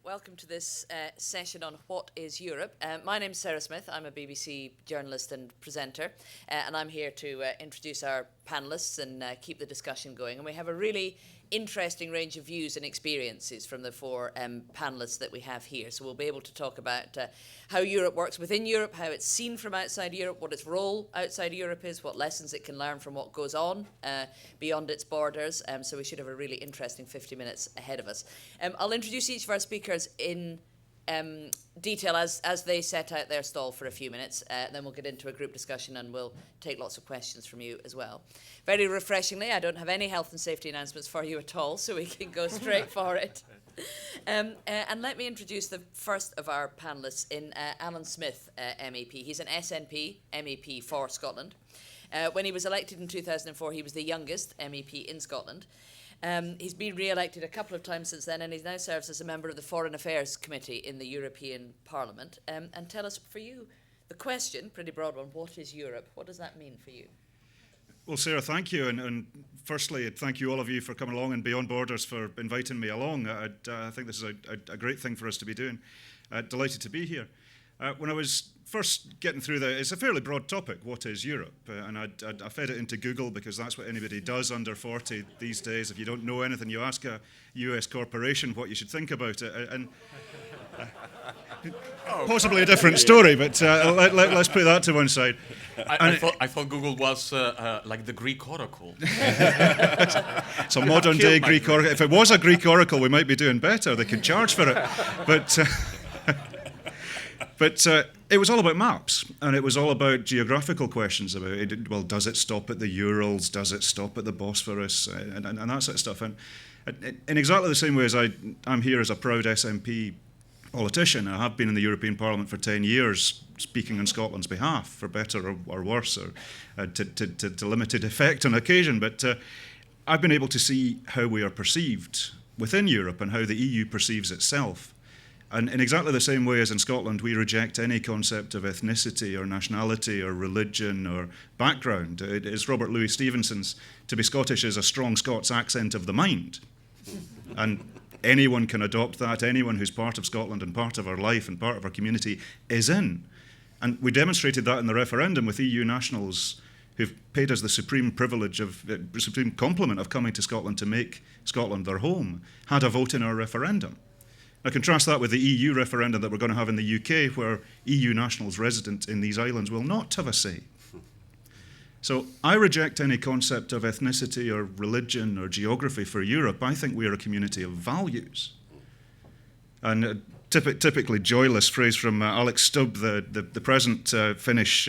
Welcome to this session on What is Europe. My name's Sarah Smith. I'm a BBC journalist and presenter, and I'm here to introduce our panellists and keep the discussion going. And we have a really interesting range of views and experiences from the four panellists that we have here. So we'll be able to talk about how Europe works within Europe, how it's seen from outside Europe, what its role outside Europe is, what lessons it can learn from what goes on beyond its borders. So we should have a really interesting 50 minutes ahead of us. I'll introduce each of our speakers in detail as they set out their stall for a few minutes. Then we'll get into a group discussion and we'll take lots of questions from you as well. Very refreshingly, I don't have any health and safety announcements for you at all, so we can go straight for it. And let me introduce the first of our panellists in Alyn Smith MEP. He's an SNP MEP for Scotland. When he was elected in 2004, he was the youngest MEP in Scotland. He's been re-elected a couple of times since then, and he now serves as a member of the Foreign Affairs Committee in the European Parliament. And tell us, for you, the question, pretty broad one, what is Europe? What does that mean for you? Well, Sarah, thank you. And firstly, thank you all of you for coming along and Beyond Borders for inviting me along. I think this is a great thing for us to be doing. Delighted to be here. When I was first getting through it's a fairly broad topic, what is Europe? And I fed it into Google because that's what anybody does under 40 these days. If you don't know anything, you ask a US corporation what you should think about it. And possibly a different story, but let's put that to one side. I thought Google was like the Greek oracle. It's a modern day Greek oracle. If it was a Greek oracle, we might be doing better. They could charge for it. But it was all about maps, and it was all about geographical questions about it. Well, does it stop at the Urals? Does it stop at the Bosphorus? And that sort of stuff. And in exactly the same way as I'm here as a proud SNP politician, I have been in the European Parliament for 10 years, speaking on Scotland's behalf, for better or worse, or to limited effect on occasion. But I've been able to see how we are perceived within Europe and how the EU perceives itself. And in exactly the same way as in Scotland, we reject any concept of ethnicity or nationality or religion or background. It is Robert Louis Stevenson's, to be Scottish is a strong Scots accent of the mind. And anyone can adopt that. Anyone who's part of Scotland and part of our life and part of our community is in. And we demonstrated that in the referendum with EU nationals who've paid us the supreme privilege supreme compliment of coming to Scotland to make Scotland their home, had a vote in our referendum. Now contrast that with the EU referendum that we're going to have in the UK, where EU nationals resident in these islands will not have a say. So I reject any concept of ethnicity or religion or geography for Europe. I think we are a community of values. And a typically joyless phrase from Alex Stubb, the present Finnish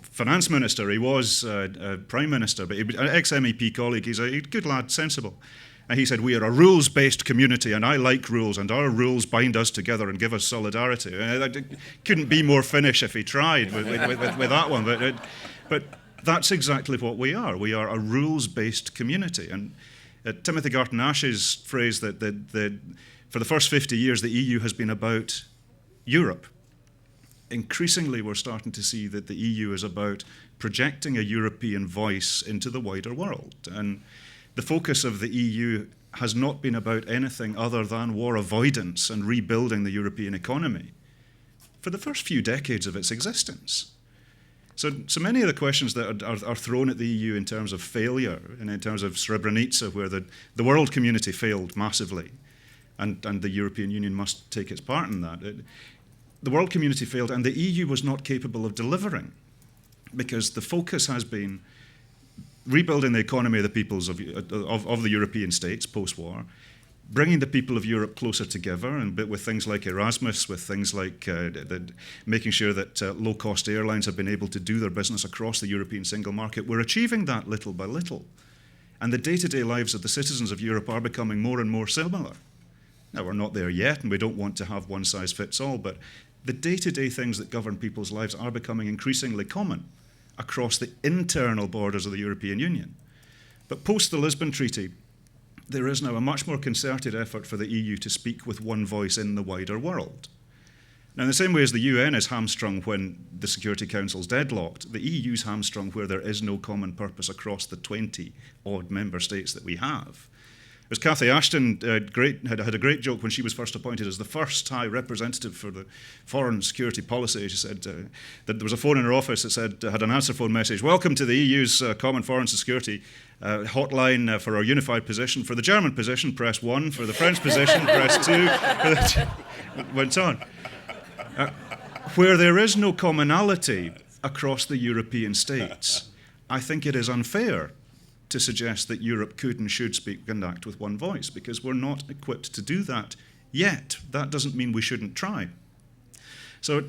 finance minister. He was prime minister, but an ex-MEP colleague. He's a good lad, sensible. And he said, we are a rules-based community, and I like rules, and our rules bind us together and give us solidarity. Couldn't be more Finnish if he tried with that one. But that's exactly what we are. We are a rules-based community. And Timothy Garton-Ash's phrase that for the first 50 years, the EU has been about Europe. Increasingly, we're starting to see that the EU is about projecting a European voice into the wider world. And the focus of the EU has not been about anything other than war avoidance and rebuilding the European economy for the first few decades of its existence. So many of the questions that are thrown at the EU in terms of failure and in terms of Srebrenica, where the world community failed massively, and the European Union must take its part in that. The world community failed, and the EU was not capable of delivering, because the focus has been rebuilding the economy of the peoples of the European states post-war, bringing the people of Europe closer together, and with things like Erasmus, with things like making sure that low-cost airlines have been able to do their business across the European single market. We're achieving that little by little. And the day-to-day lives of the citizens of Europe are becoming more and more similar. Now, we're not there yet, and we don't want to have one-size-fits-all, but the day-to-day things that govern people's lives are becoming increasingly common across the internal borders of the European Union. But post the Lisbon Treaty, there is now a much more concerted effort for the EU to speak with one voice in the wider world. Now, in the same way as the UN is hamstrung when the Security Council's deadlocked, the EU's hamstrung where there is no common purpose across the 20-odd member states that we have. was Cathy Ashton had a great joke when she was first appointed as the first High Representative for the Foreign Security Policy. She said that there was a phone in her office that had an answer phone message, "Welcome to the EU's Common Foreign Security hotline for our unified position. For the German position, press 1. For the French position, press 2. Went on. Where there is no commonality across the European states, I think it is unfair to suggest that Europe could and should speak and act with one voice, because we're not equipped to do that yet. That doesn't mean we shouldn't try. So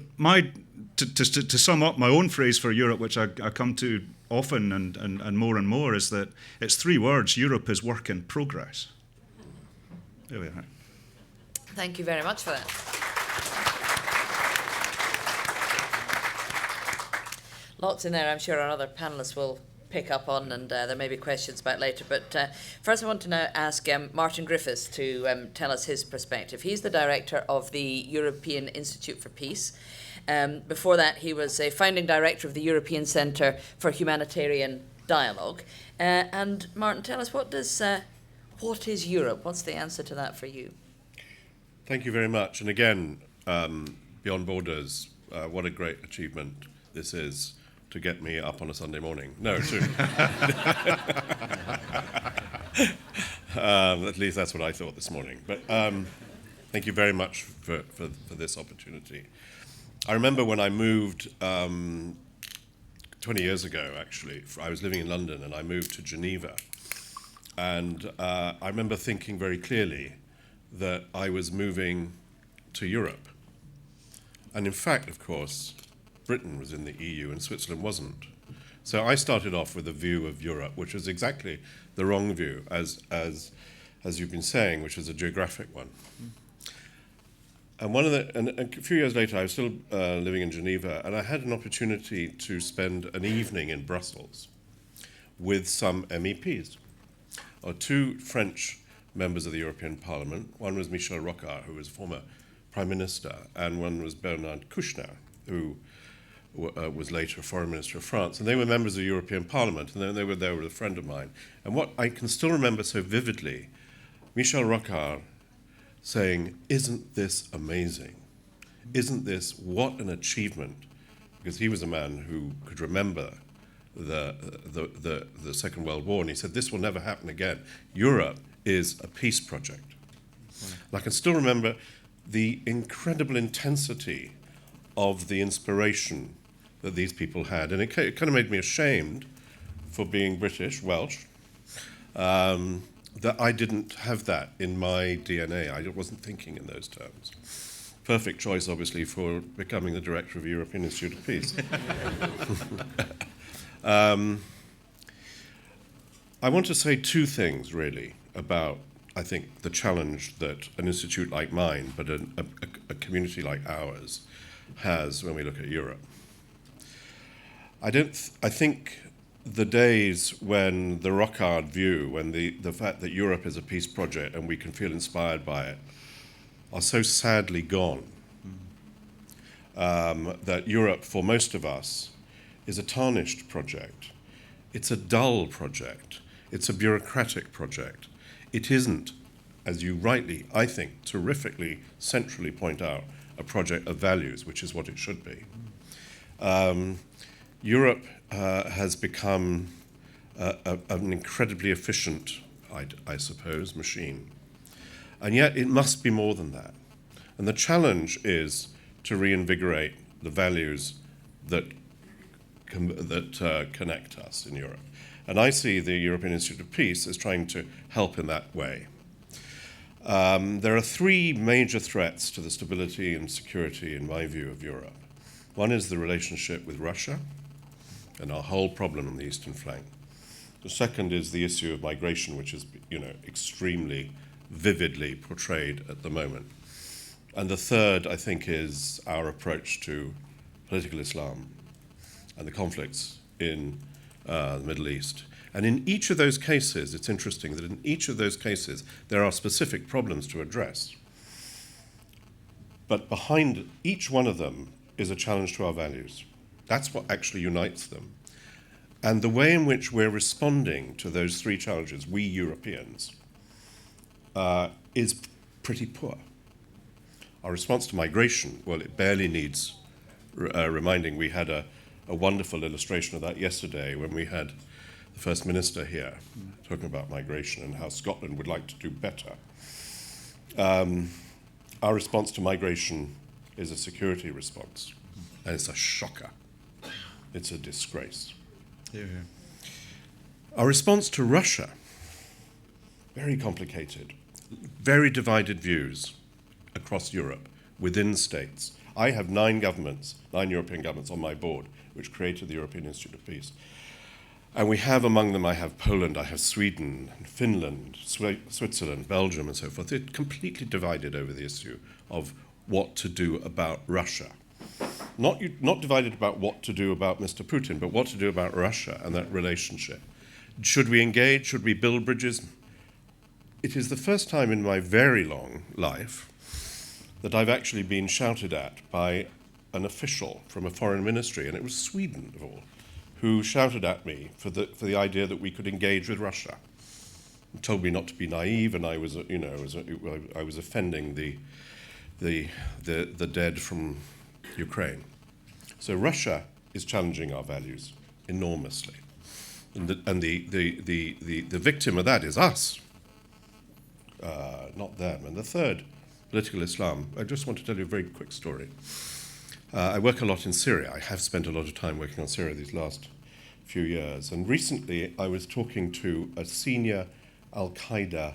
to sum up my own phrase for Europe, which I come to often and more, is that it's 3 words: Europe is work in progress. There we are. Thank you very much for that. Lots in there I'm sure our other panellists will pick up on, and there may be questions about later. But first I want to now ask Martin Griffiths to tell us his perspective. He's the director of the European Institute for Peace. Before that, he was a founding director of the European Centre for Humanitarian Dialogue. And Martin, tell us, what is Europe? What's the answer to that for you? Thank you very much. And again, Beyond Borders, what a great achievement this is to get me up on a Sunday morning. No, at least that's what I thought this morning. But thank you very much for this opportunity. I remember when I moved 20 years ago, actually. I was living in London and I moved to Geneva. And I remember thinking very clearly that I was moving to Europe. And in fact, of course, Britain was in the EU and Switzerland wasn't. So I started off with a view of Europe, which was exactly the wrong view, as you've been saying, which is a geographic one. And a few years later, I was still living in Geneva, and I had an opportunity to spend an evening in Brussels with some MEPs, or 2 French members of the European Parliament. One was Michel Rocard, who was former Prime Minister, and one was Bernard Kouchner, who was later Foreign Minister of France, and they were members of the European Parliament, and then they were there with a friend of mine. And what I can still remember so vividly, Michel Rocard saying, "Isn't this amazing? Isn't this, what an achievement?" Because he was a man who could remember the Second World War, and he said, "This will never happen again. Europe is a peace project." And I can still remember the incredible intensity of the inspiration that these people had. And it kind of made me ashamed, for being British, Welsh, that I didn't have that in my DNA. I wasn't thinking in those terms. Perfect choice, obviously, for becoming the director of the European Institute of Peace. I want to say 2 things, really, about, I think, the challenge that an institute like mine, but a community like ours, has when we look at Europe. I think the days when the Rocard view, when the fact that Europe is a peace project and we can feel inspired by it, are so sadly gone. That Europe, for most of us, is a tarnished project. It's a dull project. It's a bureaucratic project. It isn't, as you rightly, I think, terrifically, centrally point out, a project of values, which is what it should be. Europe has become an incredibly efficient, I suppose, machine. And yet it must be more than that. And the challenge is to reinvigorate the values that connect us in Europe. And I see the European Institute of Peace as trying to help in that way. There are 3 major threats to the stability and security, in my view, of Europe. One is the relationship with Russia and our whole problem on the eastern flank. The second is the issue of migration, which is, extremely vividly portrayed at the moment. And the third, I think, is our approach to political Islam and the conflicts in the Middle East. And in each of those cases, it's interesting that in each of those cases, there are specific problems to address. But behind each one of them is a challenge to our values. That's what actually unites them. And the way in which we're responding to those 3 challenges, we Europeans, is pretty poor. Our response to migration, well, it barely needs reminding. We had a wonderful illustration of that yesterday when we had the First Minister here talking about migration and how Scotland would like to do better. Our response to migration is a security response, and it's a shocker. It's a disgrace. Yeah. Our response to Russia, very complicated, very divided views across Europe, within states. I have 9 European governments on my board, which created the European Institute of Peace. And we have among them, I have Poland, I have Sweden, Finland, Switzerland, Belgium, and so forth. They're completely divided over the issue of what to do about Russia. Not divided about what to do about Mr. Putin, but what to do about Russia and that relationship. Should we engage? Should we build bridges? It is the first time in my very long life that I've actually been shouted at by an official from a foreign ministry, and it was Sweden of all, who shouted at me for the idea that we could engage with Russia. And told me not to be naive, and I was offending the dead from Ukraine. So Russia is challenging our values enormously, and the victim of that is us, not them. And the third, political Islam. I just want to tell you a very quick story. I work a lot in Syria. I have spent a lot of time working on Syria these last few years. And recently I was talking to a senior Al-Qaeda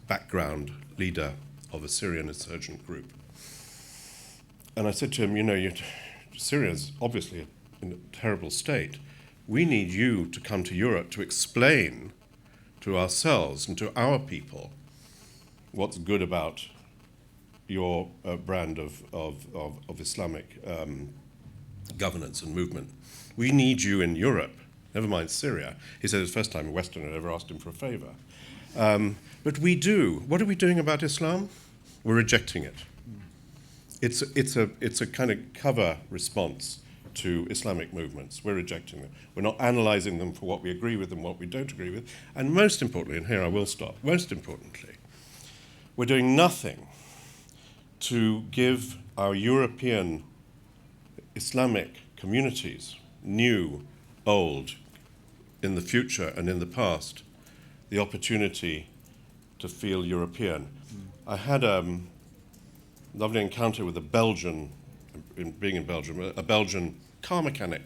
background leader of a Syrian insurgent group. And I said to him, Syria's obviously in a terrible state. We need you to come to Europe to explain to ourselves and to our people what's good about your brand of Islamic governance and movement. We need you in Europe, never mind Syria. He said it's the first time a Westerner had ever asked him for a favor. But we do. What are we doing about Islam? We're rejecting it. It's a kind of cover response to Islamic movements. We're rejecting them. We're not analyzing them for what we agree with and what we don't agree with. And most importantly, and here I will stop, most importantly, we're doing nothing to give our European Islamic communities, new, old, in the future and in the past, the opportunity to feel European. I had a lovely encounter with a Belgian, being in Belgium, a Belgian car mechanic.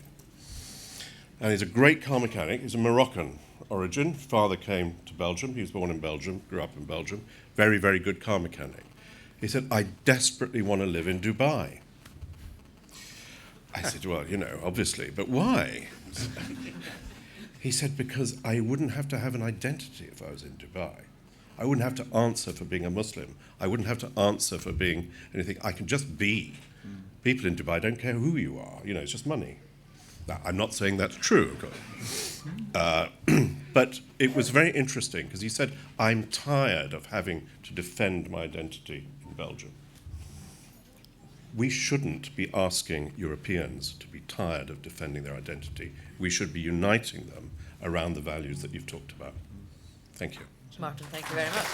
And he's a great car mechanic. He's a Moroccan origin. Father came to Belgium. He was born in Belgium, grew up in Belgium. Very, very good car mechanic. He said, I desperately want to live in Dubai. I said, well, obviously, but why? He said, because I wouldn't have to have an identity if I was in Dubai. I wouldn't have to answer for being a Muslim. I wouldn't have to answer for being anything. I can just be. People in Dubai don't care who you are. It's just money. Now, I'm not saying that's true, of course. But it was very interesting because he said, I'm tired of having to defend my identity in Belgium. We shouldn't be asking Europeans to be tired of defending their identity. We should be uniting them around the values that you've talked about. Thank you. Martin, thank you very much.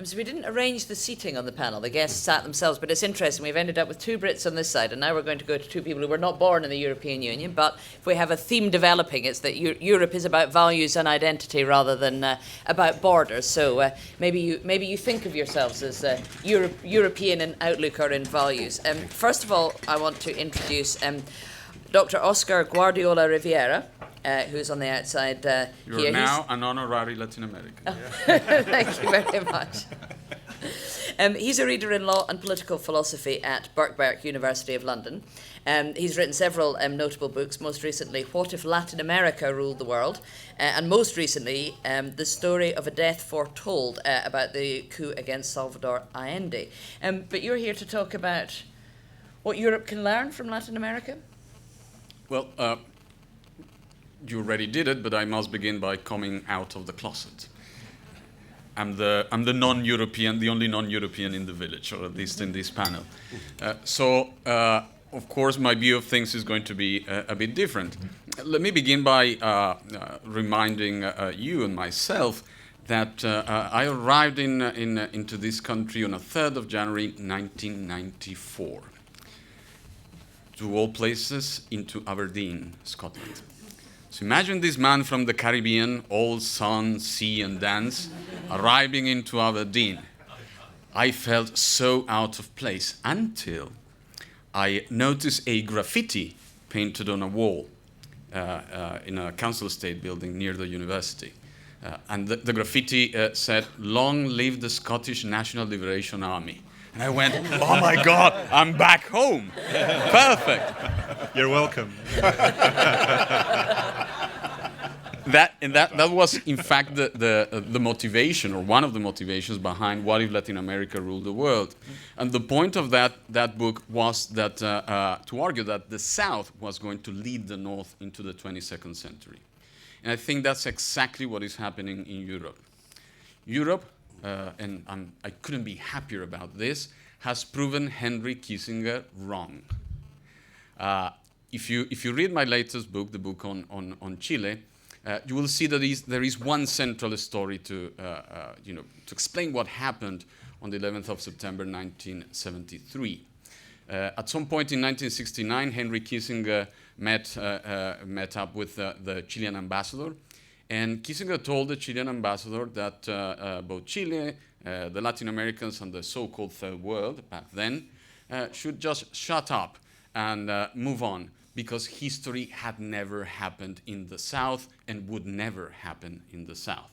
So we didn't arrange the seating on the panel. The guests sat themselves, but it's interesting. We've ended up with 2 Brits on this side, and now we're going to go to 2 people who were not born in the European Union. But if we have a theme developing, it's that Europe is about values and identity rather than about borders. So maybe you think of yourselves as European in outlook or in values. First of all, I want to introduce Dr. Oscar Guardiola-Rivera, who's on the outside You're here. now an honorary Latin American. Oh. Thank you very much. He's a reader in law and political philosophy at Birkbeck University of London. He's written several notable books, most recently, What If Latin America Ruled the World? And most recently, The Story of a Death Foretold, about the coup against Salvador Allende. But you're here to talk about what Europe can learn from Latin America? Well, you already did it, but I must begin by coming out of the closet. I'm the non-European, the only non-European in the village, or at least in this panel. So, of course, my view of things is going to be a bit different. Let me begin by reminding you and myself that I arrived into this country on the 3rd of January 1994. To all places, into Aberdeen, Scotland. So imagine this man from the Caribbean, all sun, sea, and dance, arriving into Aberdeen. I felt so out of place until I noticed a graffiti painted on a wall in a council estate building near the university. And the graffiti said, "Long live the Scottish National Liberation Army." And I went, "Oh my God, I'm back home." Perfect. You're welcome. That was, in fact, the motivation, or one of the motivations behind What If Latin America Ruled the World. And the point of that book was that to argue that the South was going to lead the North into the 22nd century. And I think that's exactly what is happening in Europe. Europe, and I couldn't be happier about this, has proven Henry Kissinger wrong. If you read my latest book, the book on Chile, you will see that there is one central story to explain what happened on the 11th of September 1973. At some point in 1969, Henry Kissinger met up with the Chilean ambassador, and Kissinger told the Chilean ambassador that both Chile, the Latin Americans, and the so-called Third World back then should just shut up and move on, because history had never happened in the South and would never happen in the South.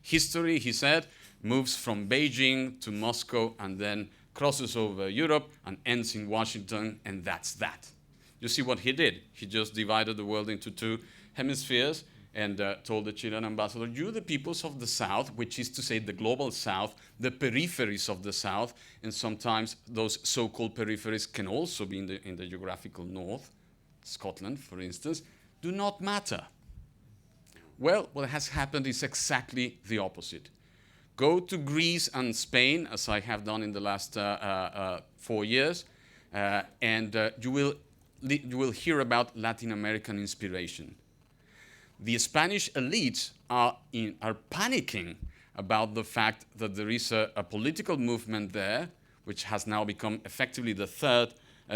History, he said, moves from Beijing to Moscow and then crosses over Europe and ends in Washington, and that's that. You see what he did? He just divided the world into two hemispheres and told the Chilean ambassador, "You, the peoples of the South," which is to say the global South, the peripheries of the South, and sometimes those so-called peripheries can also be in the geographical North, Scotland, for instance, do not matter. Well, what has happened is exactly the opposite. Go to Greece and Spain, as I have done in the last 4 years, and you will hear about Latin American inspiration. The Spanish elites are panicking about the fact that there is a political movement there, which has now become effectively the third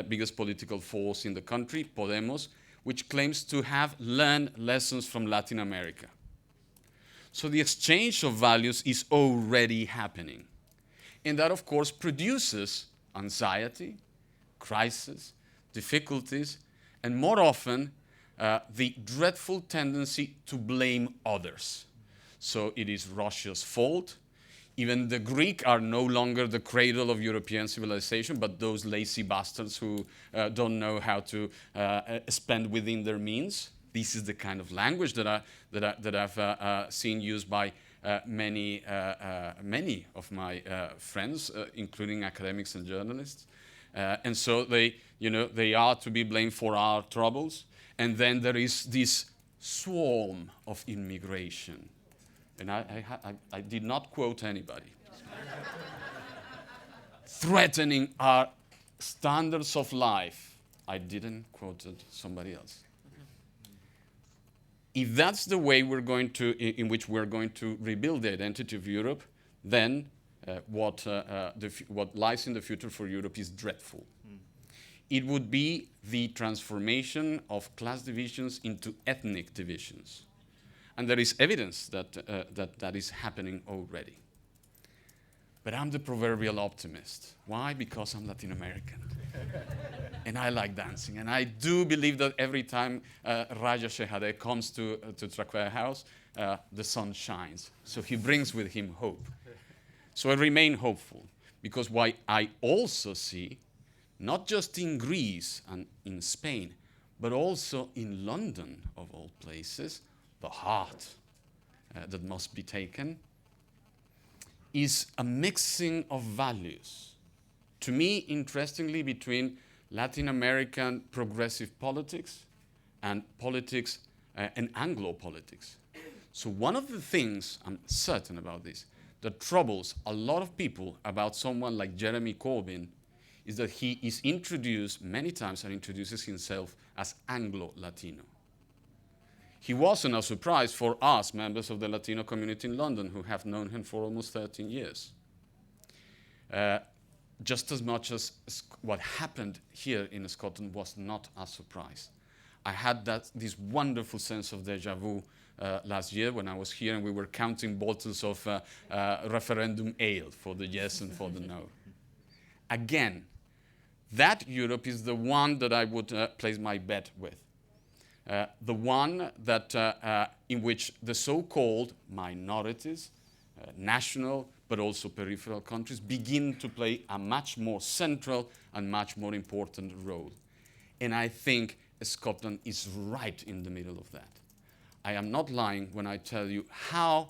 biggest political force in the country, Podemos, which claims to have learned lessons from Latin America. So the exchange of values is already happening. And that, of course, produces anxiety, crisis, difficulties, and more often, the dreadful tendency to blame others. So it is Russia's fault. Even the Greek are no longer the cradle of European civilization, but those lazy bastards who don't know how to spend within their means. This is the kind of language that I've seen used by many of my friends, including academics and journalists. And so they are to be blamed for our troubles. And then there is this swarm of immigration. And I did not quote anybody. Threatening our standards of life. I didn't quote somebody else. If that's the way in which we're going to rebuild the identity of Europe, then what lies in the future for Europe is dreadful. It would be the transformation of class divisions into ethnic divisions. And there is evidence that is happening already. But I'm the proverbial optimist. Why? Because I'm Latin American. And I like dancing. And I do believe that every time Raja Shehadeh comes to Traquair House, the sun shines. So he brings with him hope. So I remain hopeful. Because what I also see, not just in Greece and in Spain, but also in London, of all places, the heart that must be taken, is a mixing of values. To me, interestingly, between Latin American progressive politics and politics and Anglo politics. So one of the things, I'm certain about this, that troubles a lot of people about someone like Jeremy Corbyn is that he is introduced many times and introduces himself as Anglo-Latino. he wasn't a surprise for us, members of the Latino community in London, who have known him for almost 13 years. Just as much as what happened here in Scotland was not a surprise. I had this wonderful sense of déjà vu last year when I was here and we were counting bottles of referendum ale for the yes and for the no. Again, that Europe is the one that I would place my bet with. The one that in which the so-called minorities, national but also peripheral countries, begin to play a much more central and much more important role. And I think Scotland is right in the middle of that. I am not lying when I tell you how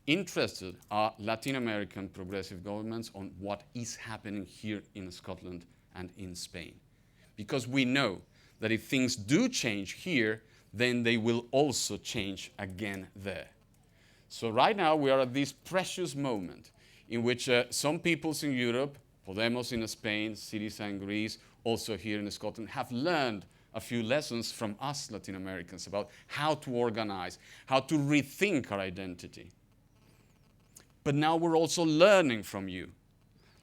interested are Latin American progressive governments on what is happening here in Scotland and in Spain. Because we know that if things do change here, then they will also change again there. So right now we are at this precious moment in which some peoples in Europe, Podemos in Spain, Syriza in Greece, also here in Scotland, have learned a few lessons from us Latin Americans about how to organize, how to rethink our identity. But now we're also learning from you,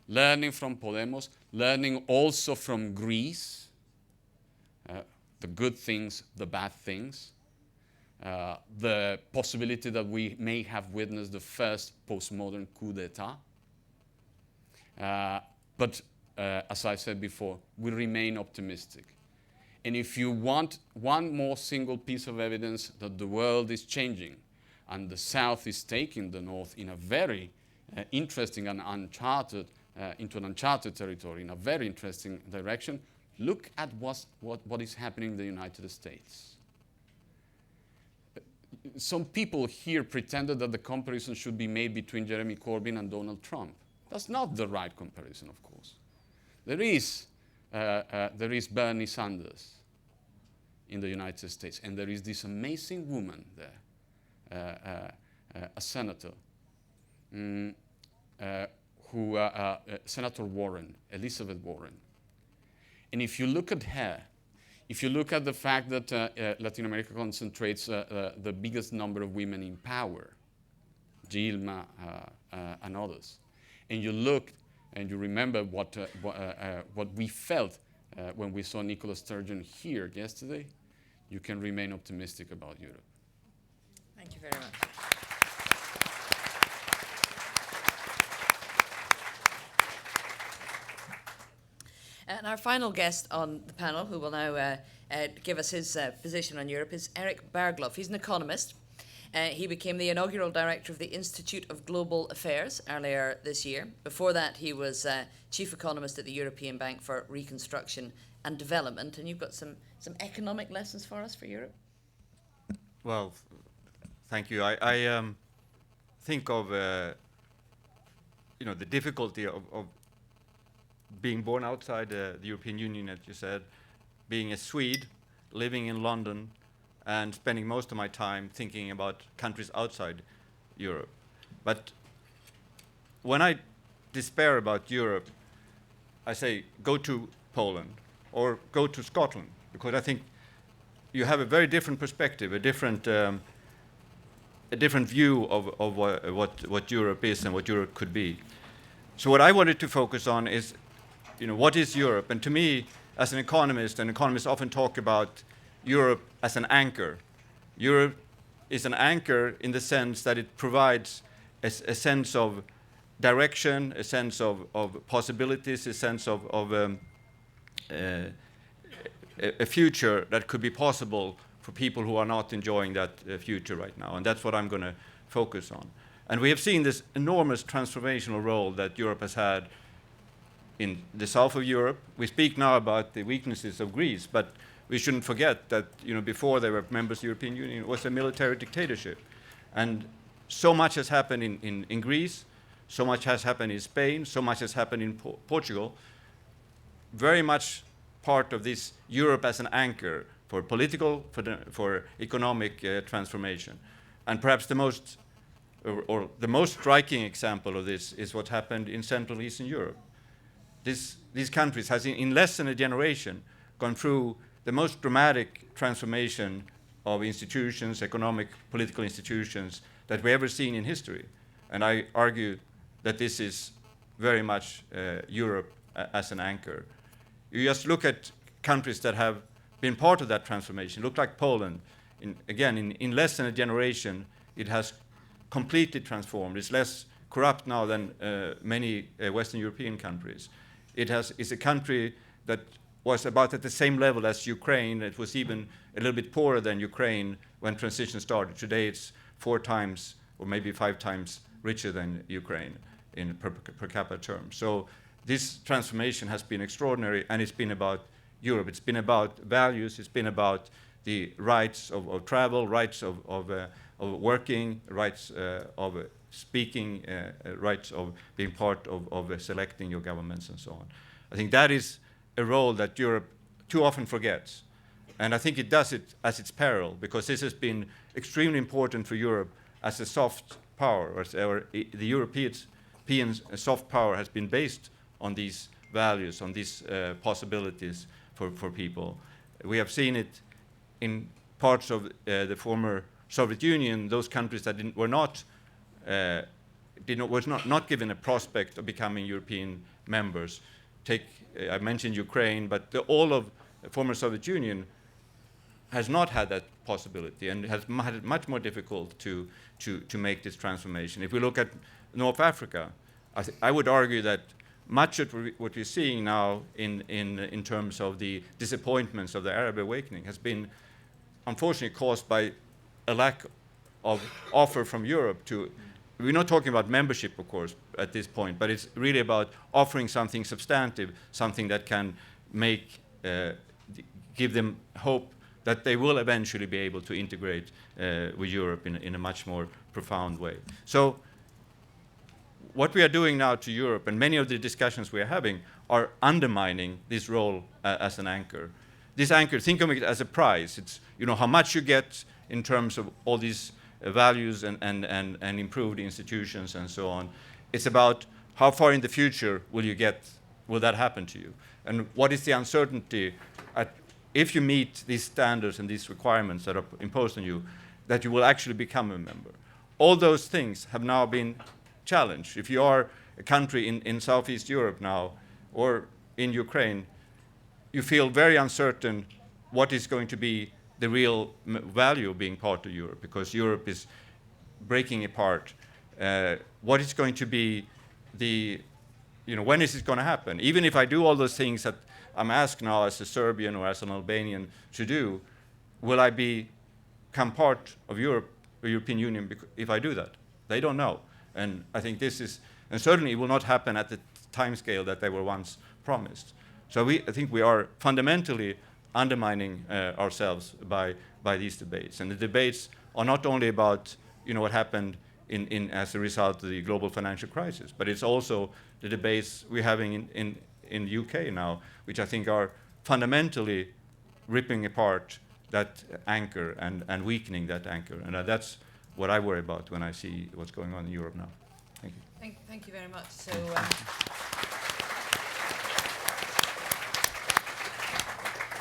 learning from Podemos, learning also from Greece, the good things, the bad things, the possibility that we may have witnessed the first postmodern coup d'etat. But as I said before, we remain optimistic. And if you want one more single piece of evidence that the world is changing and the South is taking the North in a very interesting and into an uncharted territory, in a very interesting direction, look at what is happening in the United States. Some people here pretended that the comparison should be made between Jeremy Corbyn and Donald Trump. That's not the right comparison, of course. There is Bernie Sanders in the United States, and there is this amazing woman there, a senator, Senator Warren, Elizabeth Warren. And if you look at her, if you look at the fact that Latin America concentrates the biggest number of women in power, Gilma and others, and you look and you remember what we felt when we saw Nicola Sturgeon here yesterday, you can remain optimistic about Europe. Thank you very much. And our final guest on the panel, who will now give us his position on Europe, is Erik Berglöf. He's an economist. He became the inaugural director of the Institute of Global Affairs earlier this year. Before that, he was chief economist at the European Bank for Reconstruction and Development. And you've got some economic lessons for us for Europe? Well, thank you. I think of the difficulty of being born outside the European Union, as you said, being a Swede, living in London, and spending most of my time thinking about countries outside Europe. But when I despair about Europe, I say, go to Poland or go to Scotland, because I think you have a very different perspective, a different view of what Europe is and what Europe could be. So what I wanted to focus on is, what is Europe? And to me, as an economist, and economists often talk about Europe as an anchor. Europe is an anchor in the sense that it provides a sense of direction, a sense of possibilities, a sense of a future that could be possible for people who are not enjoying that future right now. And that's what I'm going to focus on. And we have seen this enormous transformational role that Europe has had in the south of Europe. We speak now about the weaknesses of Greece, but we shouldn't forget that before they were members of the European Union, it was a military dictatorship. And so much has happened in Greece, so much has happened in Spain, so much has happened in Portugal. Very much part of this Europe as an anchor for political, for economic transformation. And perhaps the most striking example of this is what happened in Central Eastern Europe. These countries has in less than a generation gone through the most dramatic transformation of institutions, economic, political institutions, that we ever seen in history. And I argue that this is very much Europe as an anchor. You just look at countries that have been part of that transformation. Look like Poland. In less than a generation, it has completely transformed. It's less corrupt now than many Western European countries. It's a country that was about at the same level as Ukraine. It was even a little bit poorer than Ukraine when transition started. Today it's 4 times or maybe 5 times richer than Ukraine in per capita terms. So this transformation has been extraordinary, and it's been about Europe. It's been about values. It's been about the rights of travel, rights of working, rights of speaking, rights of being part of selecting your governments and so on. I think that is a role that Europe too often forgets. And I think it does it at its peril, because this has been extremely important for Europe as a soft power, or the European soft power has been based on these values, on these possibilities for people. We have seen it in parts of the former Soviet Union, those countries that were not given a prospect of becoming European members. I mentioned Ukraine, but all of the former Soviet Union has not had that possibility and has had it much more difficult to make this transformation. If we look at North Africa, I would argue that much of what we're seeing now in terms of the disappointments of the Arab awakening has been unfortunately caused by a lack of offer from Europe to. We're not talking about membership, of course, at this point, but it's really about offering something substantive, something that can give them hope that they will eventually be able to integrate with Europe in a much more profound way. So what we are doing now to Europe, and many of the discussions we are having, are undermining this role as an anchor. This anchor, think of it as a prize. It's how much you get in terms of all these values and improved institutions and so on. It's about how far in the future will that happen to you? And what is the uncertainty if you meet these standards and these requirements that are imposed on you, that you will actually become a member? All those things have now been challenged. If you are a country in Southeast Europe now, or in Ukraine, you feel very uncertain what is going to be the real value of being part of Europe, because Europe is breaking apart. What is going to be when is it going to happen? Even if I do all those things that I'm asked now as a Serbian or as an Albanian to do, will I become part of Europe, the European Union, if I do that? They don't know. And I think and certainly it will not happen at the timescale that they were once promised. So I think we are fundamentally undermining ourselves by these debates. And the debates are not only about what happened as a result of the global financial crisis, but it's also the debates we're having in the UK now, which I think are fundamentally ripping apart that anchor and weakening that anchor. And that's what I worry about when I see what's going on in Europe now. Thank you. Thank you very much. So.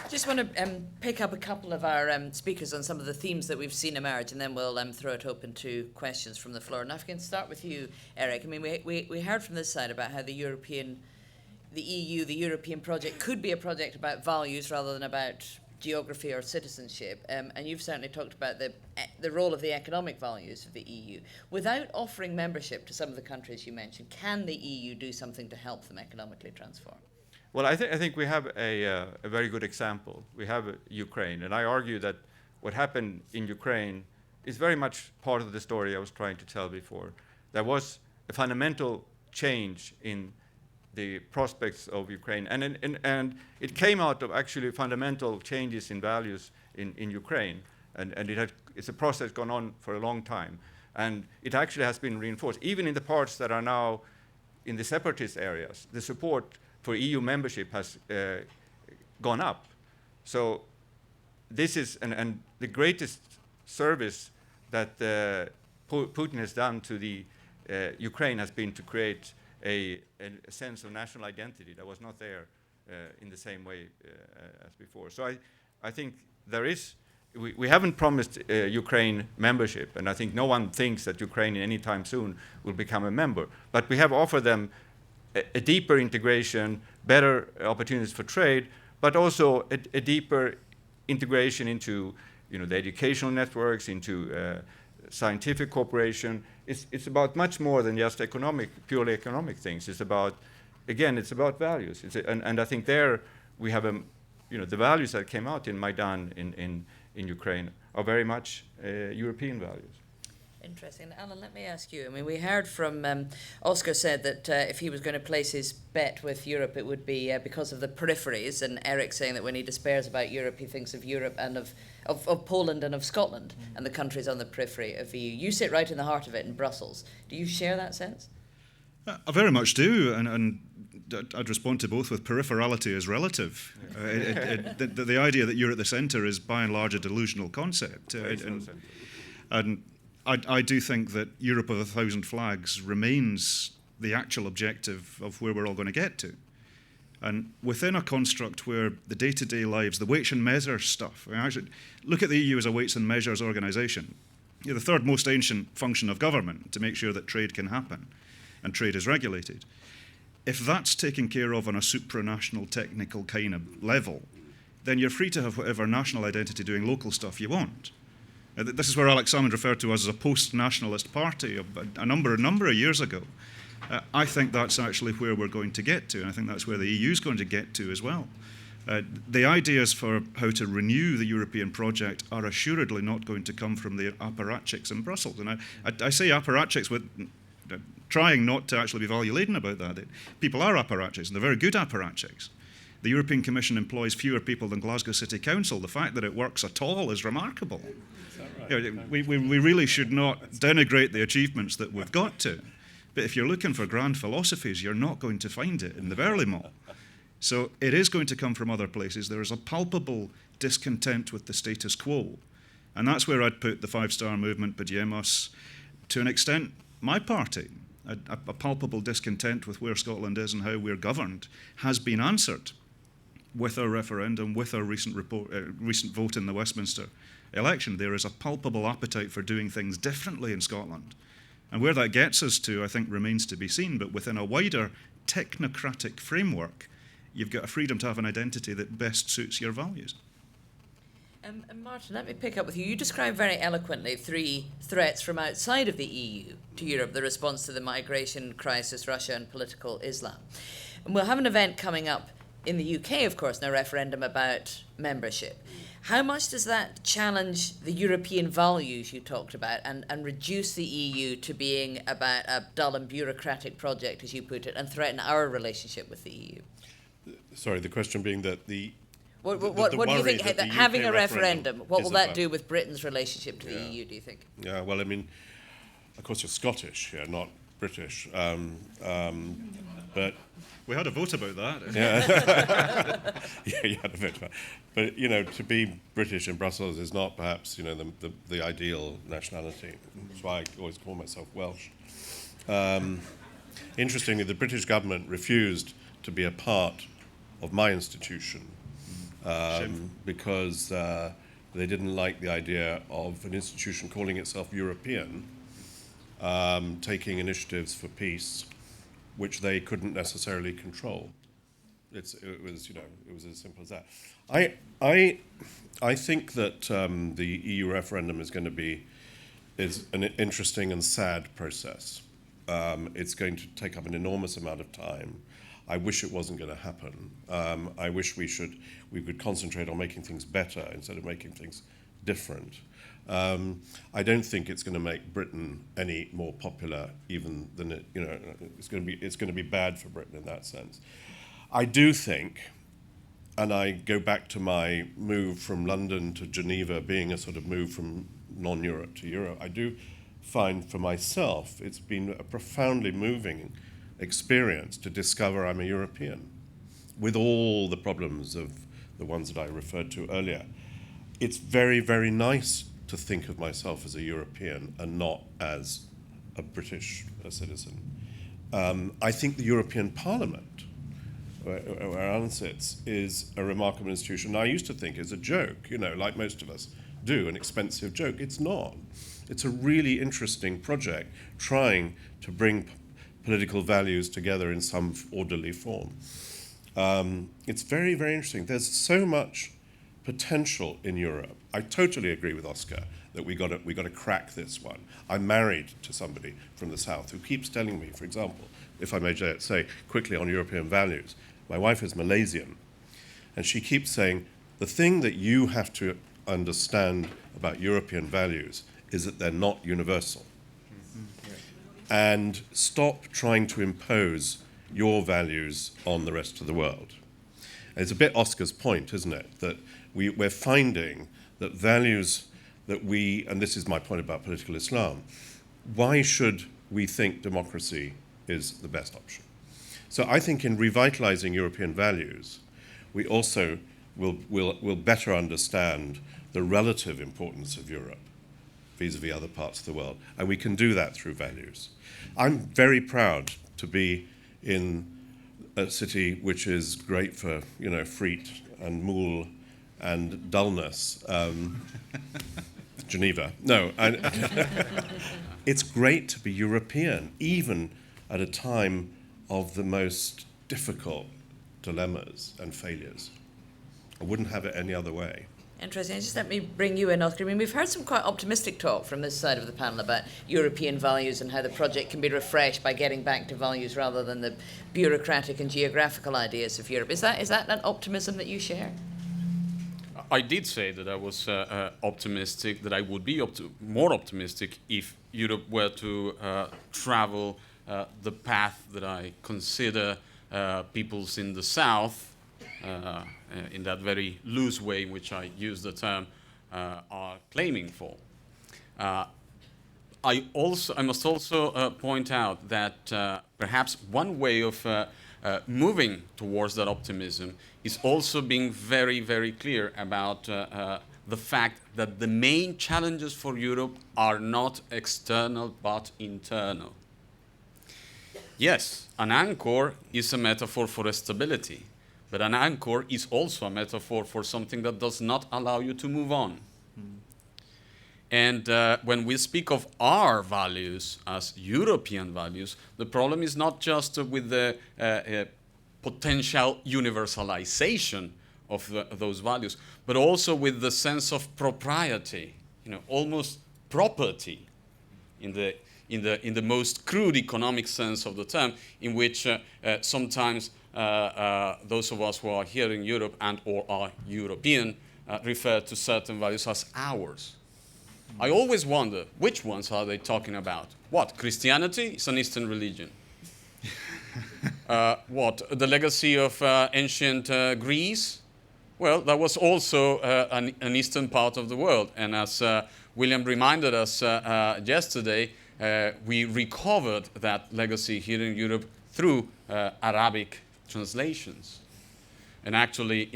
Just want to pick up a couple of our speakers on some of the themes that we've seen emerge, and then we'll throw it open to questions from the floor. And if I can start with you, Erik. I mean, we heard from this side about how the EU, the European project could be a project about values rather than about geography or citizenship. And you've certainly talked about the role of the economic values of the EU. Without offering membership to some of the countries you mentioned, can the EU do something to help them economically transform? Well, I think we have a very good example. We have Ukraine, and I argue that what happened in Ukraine is very much part of the story I was trying to tell before. There was a fundamental change in the prospects of Ukraine, and it came out of actually fundamental changes in values in Ukraine, and it's a process gone on for a long time, and it actually has been reinforced. Even in the parts that are now in the separatist areas, the support for EU membership has gone up. So this is, and the greatest service that Putin has done to the Ukraine has been to create a sense of national identity that was not there in the same way as before. So I think there is we haven't promised Ukraine membership, and I think no one thinks that Ukraine anytime soon will become a member. But we have offered them a deeper integration, better opportunities for trade, but also a deeper integration into the educational networks, into scientific cooperation. It's about much more than just purely economic things. It's about, again, it's about values. And I think there we have the values that came out in Maidan in Ukraine are very much European values. Interesting. Alyn, let me ask you. I mean, we heard from Oscar said that if he was going to place his bet with Europe, it would be because of the peripheries, and Erik saying that when he despairs about Europe, he thinks of Europe and of Poland and of Scotland and the countries on the periphery of EU. You sit right in the heart of it in Brussels. Do you share that sense? I very much do, and I'd respond to both with peripherality is relative. The idea that you're at the centre is by and large a delusional concept. And I do think that Europe of 1,000 flags remains the actual objective of where we're all going to get to. And within a construct where the day-to-day lives, the weights and measures stuff, actually look at the EU as a weights and measures organisation. The third most ancient function of government to make sure that trade can happen and trade is regulated. If that's taken care of on a supranational technical kind of level, then you're free to have whatever national identity doing local stuff you want. This is where Alex Salmond referred to us as a post-nationalist party a number of years ago. I think that's actually where we're going to get to, and I think that's where the EU is going to get to as well. The ideas for how to renew the European project are assuredly not going to come from the apparatchiks in Brussels. And I say apparatchiks with trying not to actually be value-laden about that. People are apparatchiks, and they're very good apparatchiks. The European Commission employs fewer people than Glasgow City Council. The fact that it works at all is remarkable. We really should not denigrate the achievements that we've got to. But if you're looking for grand philosophies, you're not going to find it in the Berglöf. So it is going to come from other places. There is a palpable discontent with the status quo. And that's where I'd put the Five-Star Movement, Podemos, to an extent, my party. A palpable discontent with where Scotland is and how we're governed has been answered with our referendum, with our recent vote in the Westminster election. There is a palpable appetite for doing things differently in Scotland. And where that gets us to, I think, remains to be seen. But within a wider technocratic framework, you've got a freedom to have an identity that best suits your values. And Martin, let me pick up with you. You described very eloquently 3 threats from outside of the EU to Europe, the response to the migration crisis, Russia and political Islam. And we'll have an event coming up in the UK, of course, in a referendum about membership. How much does that challenge the European values you talked about and reduce the EU to being about a dull and bureaucratic project, as you put it, and threaten our relationship with the EU? Sorry, the question being that the What do you think, that having a referendum, what will that do with Britain's relationship to the EU, do you think? Yeah, well, I mean, of course you're Scottish, not British. But we had a vote about that. Yeah, you had a vote about it. But, to be British in Brussels is not perhaps, the ideal nationality. That's why I always call myself Welsh. Interestingly, the British government refused to be a part of my institution because they didn't like the idea of an institution calling itself European, taking initiatives for peace, which they couldn't necessarily control. It was as simple as that. I think that the EU referendum is an interesting and sad process. It's going to take up an enormous amount of time. I wish it wasn't going to happen. I wish we could concentrate on making things better instead of making things different. I don't think it's going to make Britain any more popular, even than it. It's going to be bad for Britain in that sense. I do think, and I go back to my move from London to Geneva being a sort of move from non-Europe to Europe. I do find for myself it's been a profoundly moving experience to discover I'm a European, with all the problems of the ones that I referred to earlier. It's very, very nice to think of myself as a European and not as a British citizen. I think the European Parliament, where Alyn sits, is a remarkable institution. I used to think it's a joke, like most of us do, an expensive joke. It's not. It's a really interesting project trying to bring political values together in some orderly form. It's very, very interesting. There's so much potential in Europe. I totally agree with Oscar that we got to crack this one. I'm married to somebody from the South who keeps telling me, for example, if I may say quickly on European values, my wife is Malaysian, and she keeps saying, the thing that you have to understand about European values is that they're not universal. And stop trying to impose your values on the rest of the world. And it's a bit Oscar's point, isn't it? That we're finding that values that we, and this is my point about political Islam, why should we think democracy is the best option? So I think in revitalizing European values, we also will better understand the relative importance of Europe vis-a-vis other parts of the world. And we can do that through values. I'm very proud to be in a city which is great for, friet and moule and dullness. Geneva. No. It's great to be European, even at a time of the most difficult dilemmas and failures. I wouldn't have it any other way. Interesting. Just let me bring you in, Oscar. I mean, we've heard some quite optimistic talk from this side of the panel about European values and how the project can be refreshed by getting back to values rather than the bureaucratic and geographical ideas of Europe. Is that an optimism that you share? I did say that I was optimistic, that I would be more optimistic if Europe were to travel the path that I consider peoples in the South, in that very loose way in which I use the term, are claiming for. I must also point out that perhaps one way of moving towards that optimism is also being very, very clear about the fact that the main challenges for Europe are not external but internal. Yes, an anchor is a metaphor for stability, but an anchor is also a metaphor for something that does not allow you to move on. And when we speak of our values as European values, the problem is not just with the potential universalization of those values, but also with the sense of propriety, almost property in the most crude economic sense of the term, in which sometimes those of us who are here in Europe and or are European refer to certain values as ours. I always wonder, which ones are they talking about? What, Christianity? It's an Eastern religion. What, the legacy of ancient Greece? Well, that was also an eastern part of the world. And as William reminded us yesterday, we recovered that legacy here in Europe through Arabic translations. And actually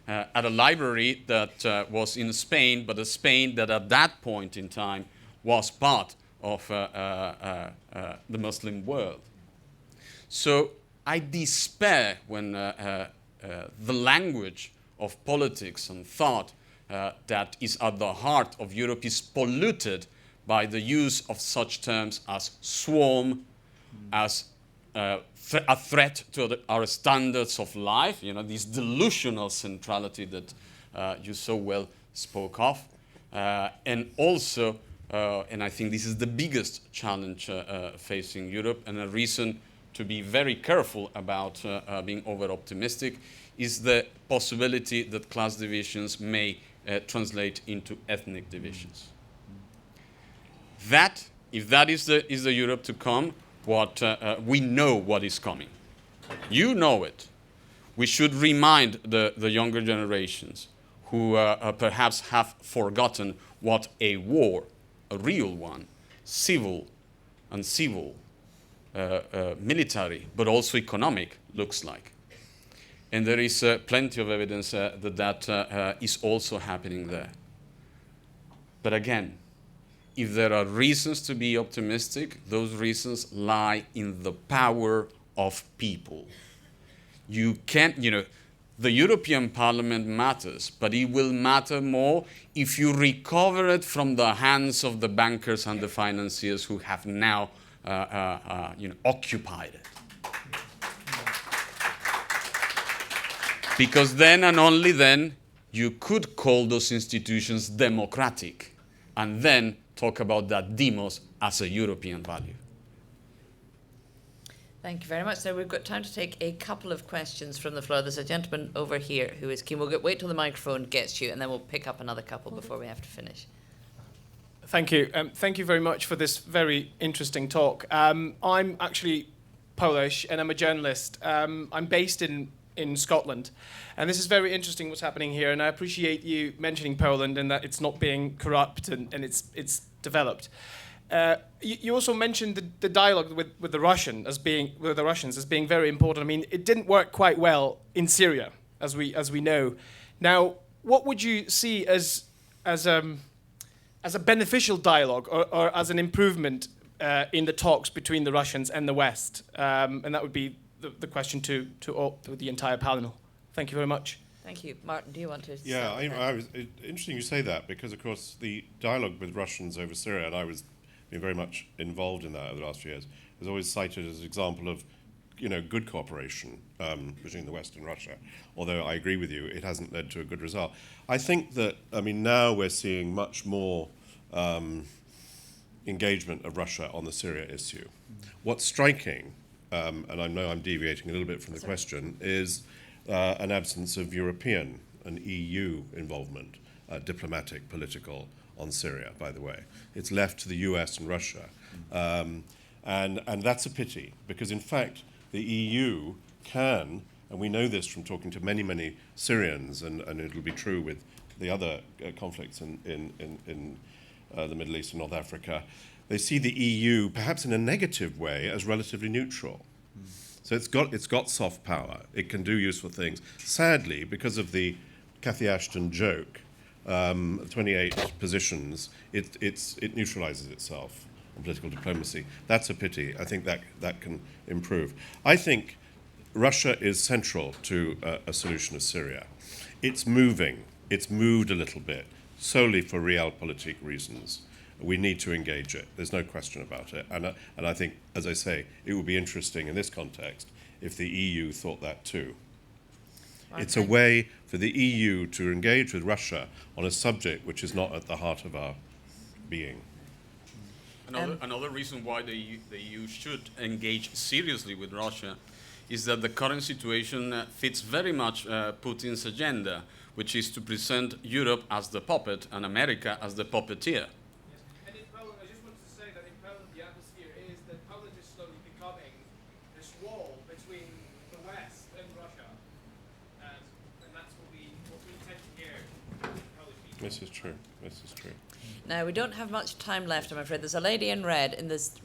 at a library that was in Spain, but a Spain that at that point in time was part of the Muslim world. So I despair when the language of politics and thought that is at the heart of Europe is polluted by the use of such terms as swarm, as a threat to our standards of life, this delusional centrality that you so well spoke of. And also, and I think this is the biggest challenge facing Europe, and a reason to be very careful about being over-optimistic, is the possibility that class divisions may translate into ethnic divisions. That, if that is the Europe to come, we know what is coming. You know it. We should remind the younger generations who perhaps have forgotten what a war, a real one, civil, uncivil, military, but also economic, looks like. And there is plenty of evidence that is also happening there. But again, if there are reasons to be optimistic, those reasons lie in the power of people. You can't, the European Parliament matters, but it will matter more if you recover it from the hands of the bankers and the financiers who have now occupied it. Because then and only then you could call those institutions democratic and then talk about that demos as a European value. Thank you very much. So we've got time to take a couple of questions from the floor. There's a gentleman over here who is keen. We'll wait till the microphone gets you, and then we'll pick up another couple before we have to finish. Thank you. Thank you very much for this very interesting talk. I'm actually Polish, and I'm a journalist. I'm based in Scotland, and this is very interesting what's happening here, and I appreciate you mentioning Poland and that it's not being corrupt and it's developed. You also mentioned the dialogue with the Russians as being very important. I mean, it didn't work quite well in Syria, as we know. Now, what would you see as a beneficial dialogue or as an improvement in the talks between the Russians and the West? And that would be the question to the entire panel. Thank you very much. Thank you. Martin, do you want to Yeah, start with that? I was interesting you say that, because of course the dialogue with Russians over Syria, and I was been very much involved in that over the last few years, is always cited as an example of good cooperation between the West and Russia. Although I agree with you, it hasn't led to a good result. I think that now we're seeing much more engagement of Russia on the Syria issue. What's striking, and I know I'm deviating a little bit from the question, is an absence of European and EU involvement, diplomatic, political, on Syria, by the way. It's left to the US and Russia. And that's a pity, because in fact, the EU can, and we know this from talking to many, many Syrians, and it'll be true with the other conflicts in the Middle East and North Africa, they see the EU, perhaps in a negative way, as relatively neutral. So it's got soft power. It can do useful things. Sadly, because of the Cathy Ashton joke, 28 positions, it neutralizes itself on political diplomacy. That's a pity. I think that can improve. I think Russia is central to a solution of Syria. It's moving. It's moved a little bit, solely for realpolitik reasons. We need to engage it. There's no question about it. And I think, as I say, it would be interesting in this context if the EU thought that too. Okay. It's a way for the EU to engage with Russia on a subject which is not at the heart of our being. Another reason why the EU should engage seriously with Russia is that the current situation fits very much Putin's agenda, which is to present Europe as the puppet and America as the puppeteer. And in Poland, I just wanted to say that in Poland the atmosphere is that Poland is slowly becoming this wall between the West and Russia. And that's what we tend to hear from Polish people. This is true. This is true. Now, we don't have much time left, I'm afraid. There's a lady in red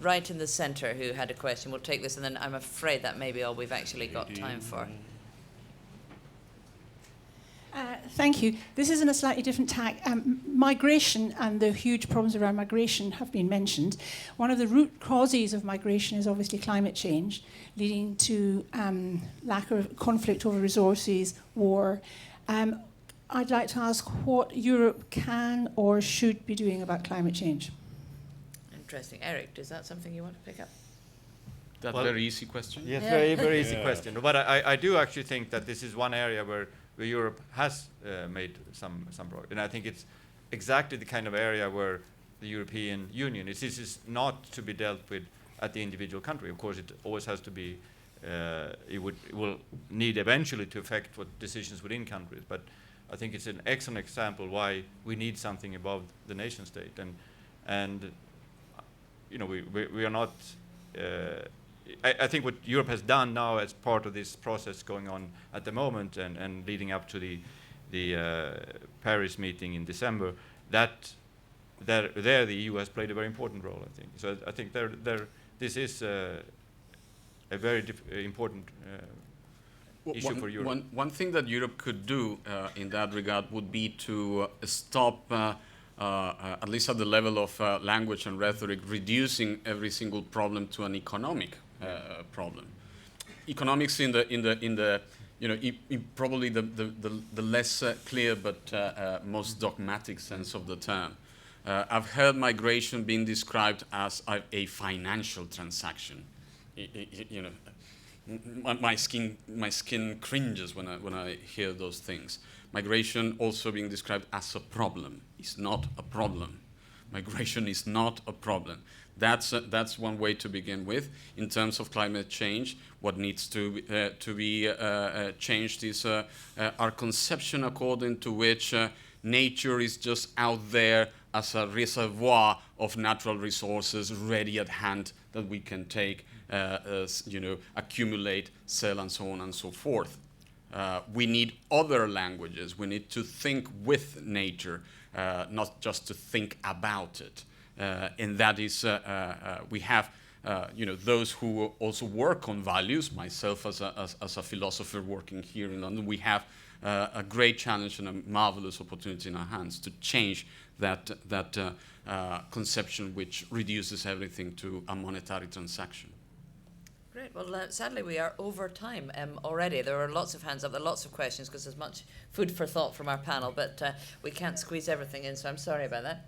right in the centre who had a question. We'll take this, and then I'm afraid that may be all we've actually got time for. Thank you. This is in a slightly different tack. Migration and the huge problems around migration have been mentioned. One of the root causes of migration is obviously climate change, leading to lack of conflict over resources, war. I'd like to ask what Europe can or should be doing about climate change. Interesting. Erik, is that something you want to pick up? That very easy question? Yes, very, very easy question. But I do actually think that this is one area where Europe has made some progress. And I think it's exactly the kind of area where the European Union this is not to be dealt with at the individual country. Of course, it always has to be, it will need eventually to affect what decisions within countries. But I think it's an excellent example why we need something above the nation state. And you know, we are not, I think what Europe has done now as part of this process going on at the moment and leading up to the Paris meeting in December, that there the EU has played a very important role, I think. So I think this is a very important issue for Europe. One thing that Europe could do in that regard would be to stop, at least at the level of language and rhetoric, reducing every single problem to an economic problem. Economics in the probably the less clear but most dogmatic sense of the term. I've heard migration being described as a financial transaction. My skin cringes when I hear those things. Migration also being described as a problem. It's not a problem. Migration is not a problem. That's one way to begin with. In terms of climate change, what needs to be changed is our conception according to which nature is just out there as a reservoir of natural resources ready at hand that we can take, accumulate, sell, and so on and so forth. We need other languages. We need to think with nature, not just to think about it. And that is, we have, those who also work on values. Myself, as a philosopher working here in London, we have a great challenge and a marvelous opportunity in our hands to change that conception which reduces everything to a monetary transaction. Great. Well, sadly, we are over time already. There are lots of hands up. There are lots of questions because there's much food for thought from our panel, but we can't squeeze everything in, so I'm sorry about that.